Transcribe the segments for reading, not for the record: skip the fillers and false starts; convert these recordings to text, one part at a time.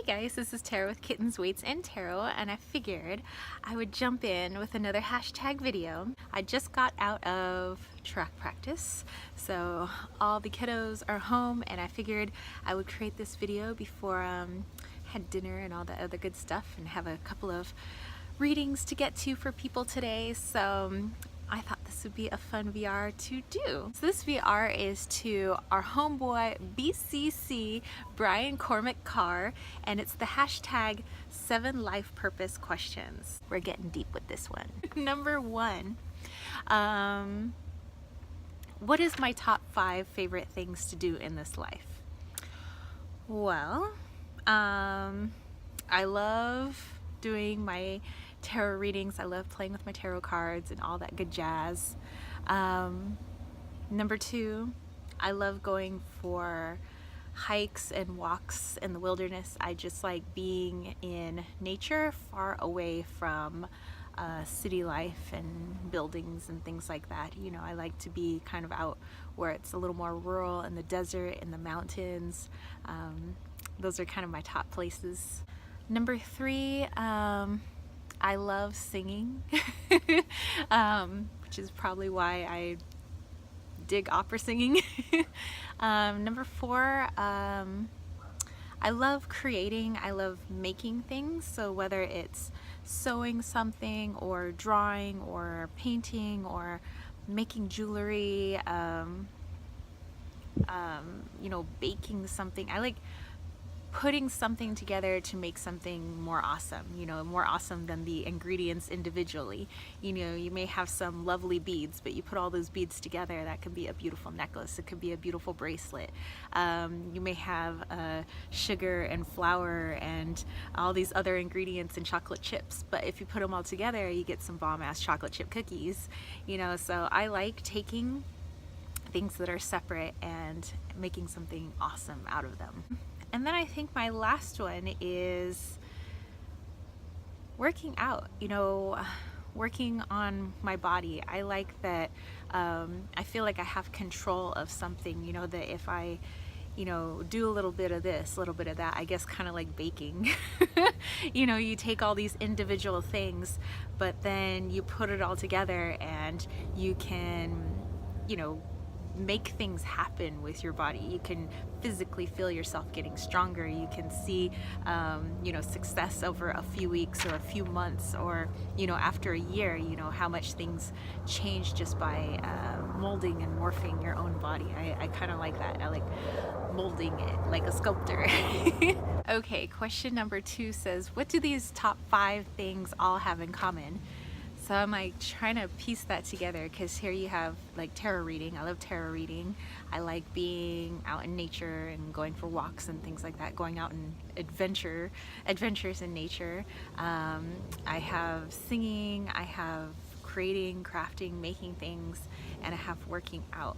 guys, this is Tarot with Kittens, Weights, and Tarot, and I figured I would jump in with another hashtag video. I just got out of track practice, so all the kiddos are home, and I figured I would create this video before I had dinner and all the other good stuff, and have a couple of readings to get to for people today. So I thought this would be a fun VR to do. So this VR is to our homeboy BCC Brian Cormack Carr, and it's the hashtag 7 life purpose questions. We're getting deep with this one. Number 1, what is my top 5 favorite things to do in this life? Well, I love doing my tarot readings. I love playing with my tarot cards and all that good jazz. Number 2, I love going for hikes and walks in the wilderness. I just like being in nature, far away from city life and buildings and things like that. You know, I like to be kind of out where it's a little more rural, in the desert, in the mountains. Those are kind of my top places. Number 3, I love singing, which is probably why I dig opera singing. Number 4, I love creating. I love making things. So whether it's sewing something or drawing or painting or making jewelry, you know, baking something. I like putting something together to make something more awesome, you know, more awesome than the ingredients individually. You know, you may have some lovely beads, but you put all those beads together, that could be a beautiful necklace, it could be a beautiful bracelet. You may have sugar and flour and all these other ingredients and chocolate chips, but if you put them all together, you get some bomb-ass chocolate chip cookies, you know. So I like taking things that are separate and making something awesome out of them. And then I think my last one is working out, you know, working on my body. I like that I feel like I have control of something, you know, that if I, you know, do a little bit of this, a little bit of that, I guess kind of like baking. You know, you take all these individual things, but then you put it all together and you can, you know, make things happen with your body. You can physically feel yourself getting stronger. You can see, you know, success over a few weeks or a few months, or, you know, after a year, you know, how much things change just by molding and morphing your own body. I kind of like that. I like molding it like a sculptor. Okay, question number 2 says, what do these top 5 things all have in common? So I'm like trying to piece that together, because here you have like tarot reading. I love tarot reading. I like being out in nature and going for walks and things like that, going out and adventures in nature. I have singing, I have creating, crafting, making things, and I have working out.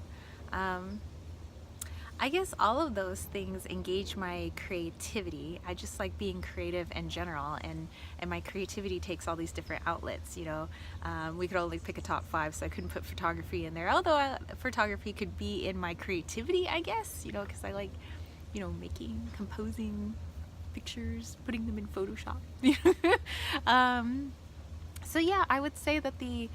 I guess all of those things engage my creativity. I just like being creative in general, and my creativity takes all these different outlets, you know. We could only pick a top 5, so I couldn't put photography in there, although photography could be in my creativity, I guess, you know, because I like, you know, making, composing pictures, putting them in Photoshop. So yeah, I would say that the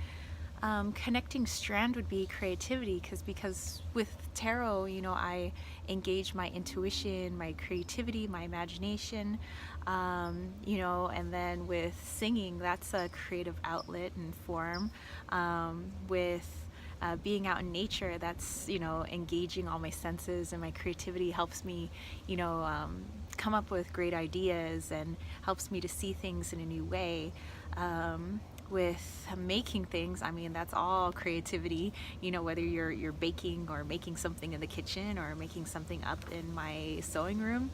connecting strand would be creativity, because with tarot, you know, I engage my intuition, my creativity, my imagination, you know. And then with singing, that's a creative outlet and form. With being out in nature, that's, you know, engaging all my senses, and my creativity helps me, you know, come up with great ideas and helps me to see things in a new way. With making things, I mean, that's all creativity, you know, whether you're baking or making something in the kitchen or making something up in my sewing room,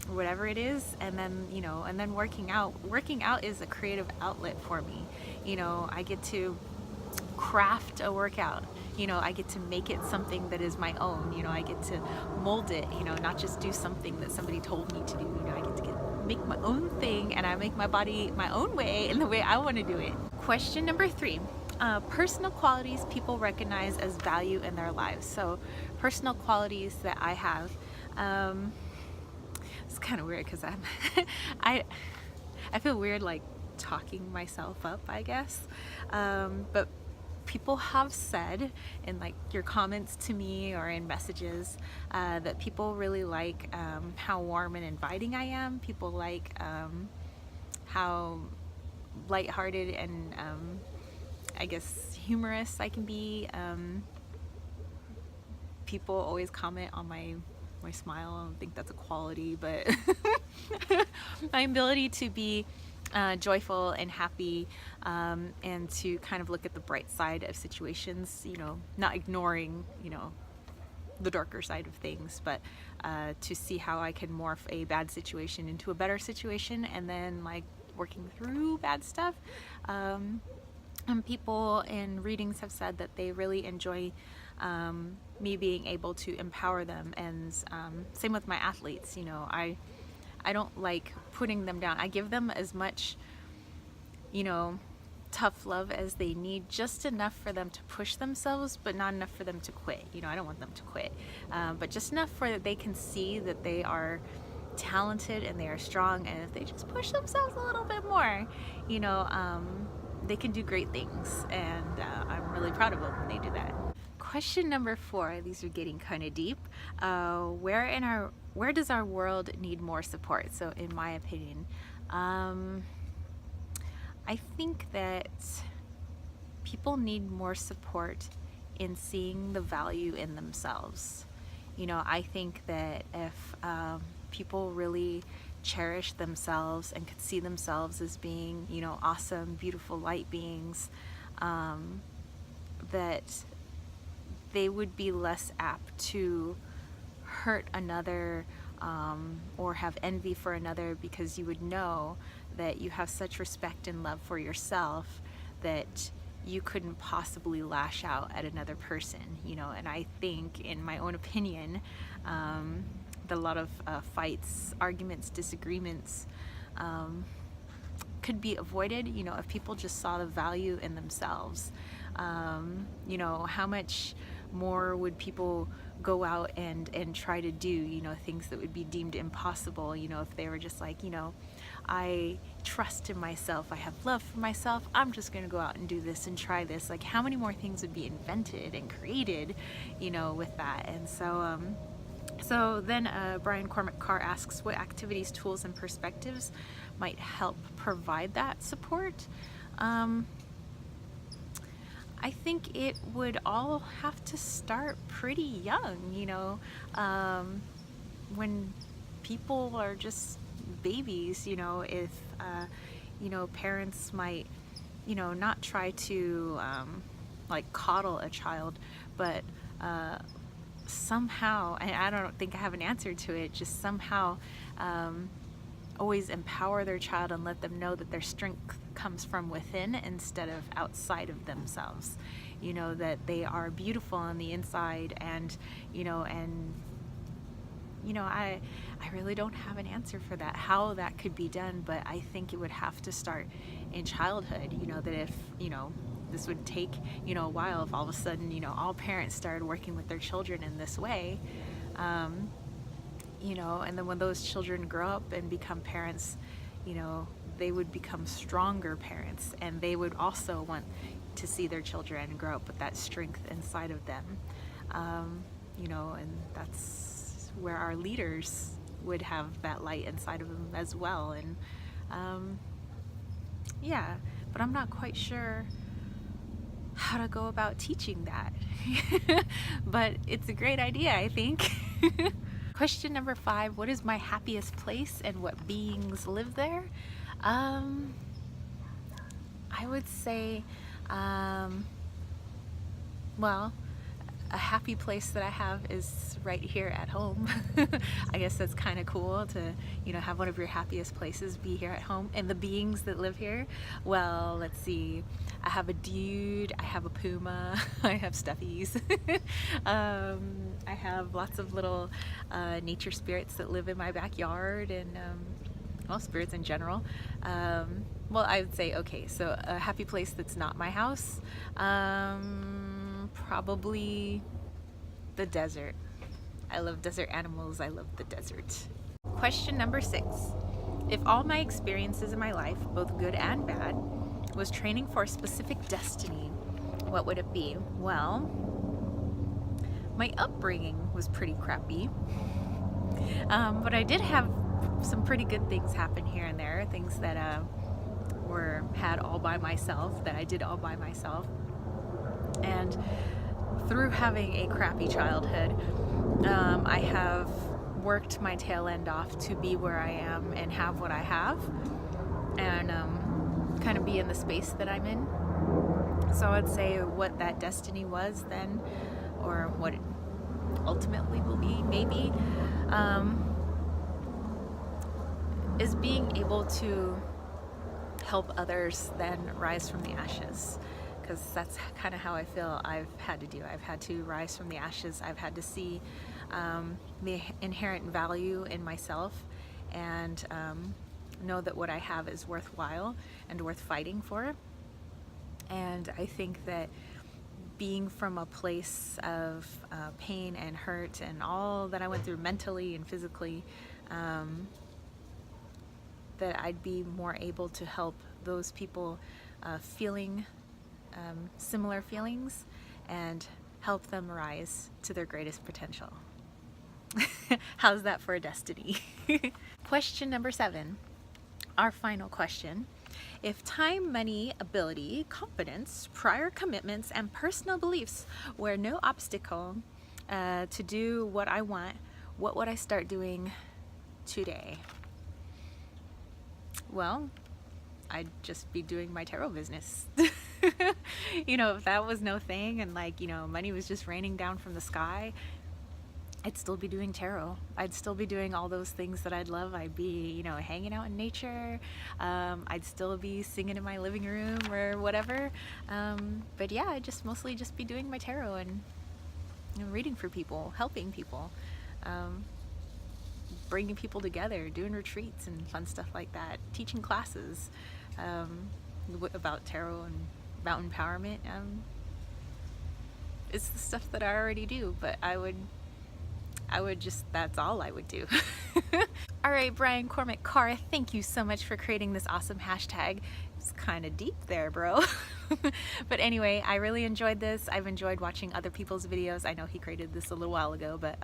whatever it is. And then, you know, and then working out is a creative outlet for me. You know, I get to craft a workout, you know, I get to make it something that is my own, you know, I get to mold it, you know, not just do something that somebody told me to do, you know, I get to make my own thing, and I make my body my own way, in the way I want to do it. Question number 3, personal qualities people recognize as value in their lives. So personal qualities that I have, It's kind of weird because I I feel weird like talking myself up, I guess. But people have said in like your comments to me or in messages that people really like how warm and inviting I am. People like how lighthearted and I guess humorous I can be. People always comment on my smile. I don't think that's a quality, but my ability to be joyful and happy, and to kind of look at the bright side of situations, not ignoring, the darker side of things, but to see how I can morph a bad situation into a better situation, and then like working through bad stuff. And people in readings have said that they really enjoy me being able to empower them, and same with my athletes. I don't like putting them down. I give them as much, tough love as they need, just enough for them to push themselves, but not enough for them to quit. I don't want them to quit, but just enough for that they can see that they are talented and they are strong, and if they just push themselves a little bit more, they can do great things, and I'm really proud of them when they do that. Question number 4, these are getting kind of deep. Where does our world need more support? So in my opinion, I think that people need more support in seeing the value in themselves. I think that if people really cherish themselves and could see themselves as being, awesome, beautiful light beings, that they would be less apt to hurt another, or have envy for another, because you would know that you have such respect and love for yourself that you couldn't possibly lash out at another person, and I think, in my own opinion, that a lot of fights, arguments, disagreements could be avoided, if people just saw the value in themselves. How much more would people go out and try to do, things that would be deemed impossible, if they were just like, I trust in myself, I have love for myself, I'm just gonna go out and do this and try this. Like, how many more things would be invented and created, with that? And so then Brian Cormack Carr asks, what activities, tools, and perspectives might help provide that support? I think it would all have to start pretty young, when people are just babies, if, parents might, not try to like coddle a child, but somehow, and I don't think I have an answer to it, just somehow always empower their child and let them know that their strength comes from within instead of outside of themselves, that they are beautiful on the inside, and I really don't have an answer for that, how that could be done, but I think it would have to start in childhood, that if, this would take, a while, if all of a sudden, all parents started working with their children in this way, and then when those children grow up and become parents, they would become stronger parents, and they would also want to see their children grow up with that strength inside of them, and that's where our leaders would have that light inside of them as well. And yeah, but I'm not quite sure how to go about teaching that. But it's a great idea, I think. Question number 5, what is my happiest place and what beings live there? I would say, well, a happy place that I have is right here at home. I guess that's kind of cool to, have one of your happiest places be here at home. And the beings that live here, well, let's see. I have a dude, I have a puma, I have stuffies. I have lots of little nature spirits that live in my backyard, and well, spirits in general. Well, I would say, okay, so a happy place that's not my house, probably the desert. I love desert animals, I love the desert. Question number 6. If all my experiences in my life, both good and bad, was training for a specific destiny, what would it be? Well, my upbringing was pretty crappy, but I did have some pretty good things happen here and there, things that had all by myself, that I did all by myself. And through having a crappy childhood, I have worked my tail end off to be where I am and have what I have, and kind of be in the space that I'm in. So I'd say what that destiny was then, or what it ultimately will be, maybe, is being able to help others then rise from the ashes. Because that's kind of how I feel I've had to do. I've had to rise from the ashes. I've had to see the inherent value in myself, and know that what I have is worthwhile and worth fighting for. And I think that being from a place of pain and hurt and all that I went through mentally and physically, that I'd be more able to help those people feeling similar feelings and help them rise to their greatest potential. How's that for a destiny? Question number 7, our final question. If time, money, ability, confidence, prior commitments, and personal beliefs were no obstacle to do what I want, what would I start doing today? Well, I'd just be doing my tarot business. You know, if that was no thing and money was just raining down from the sky, I'd still be doing tarot. I'd still be doing all those things that I'd love. I'd be, hanging out in nature. I'd still be singing in my living room or whatever. But yeah, I'd just mostly just be doing my tarot and reading for people, helping people, bringing people together, doing retreats and fun stuff like that, teaching classes about tarot and about empowerment. It's the stuff that I already do, but I would just, that's all I would do. All right, Brian Cormack Carr, thank you so much for creating this awesome hashtag. It's kind of deep there, bro. But anyway, I really enjoyed this. I've enjoyed watching other people's videos. I know he created this a little while ago, but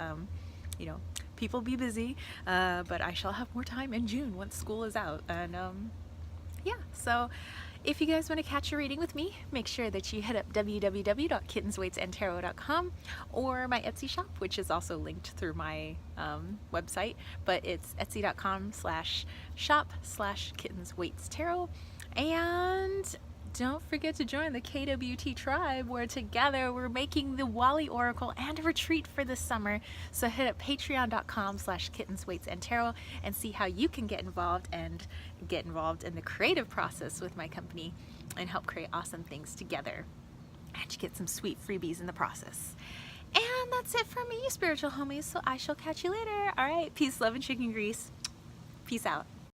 people be busy, but I shall have more time in June once school is out. And yeah, so if you guys want to catch a reading with me, make sure that you hit up www.kittenswaitsandtarot.com or my Etsy shop, which is also linked through my website, but it's etsy.com/shop/kittenswaitstarot. And don't forget to join the KWT tribe, where together we're making the Wally Oracle and a retreat for this summer. So hit up patreon.com/kittenswaitsandtarot and see how you can get involved in the creative process with my company and help create awesome things together. And you get some sweet freebies in the process. And that's it for me, spiritual homies. So I shall catch you later. All right, peace, love, and chicken grease. Peace out.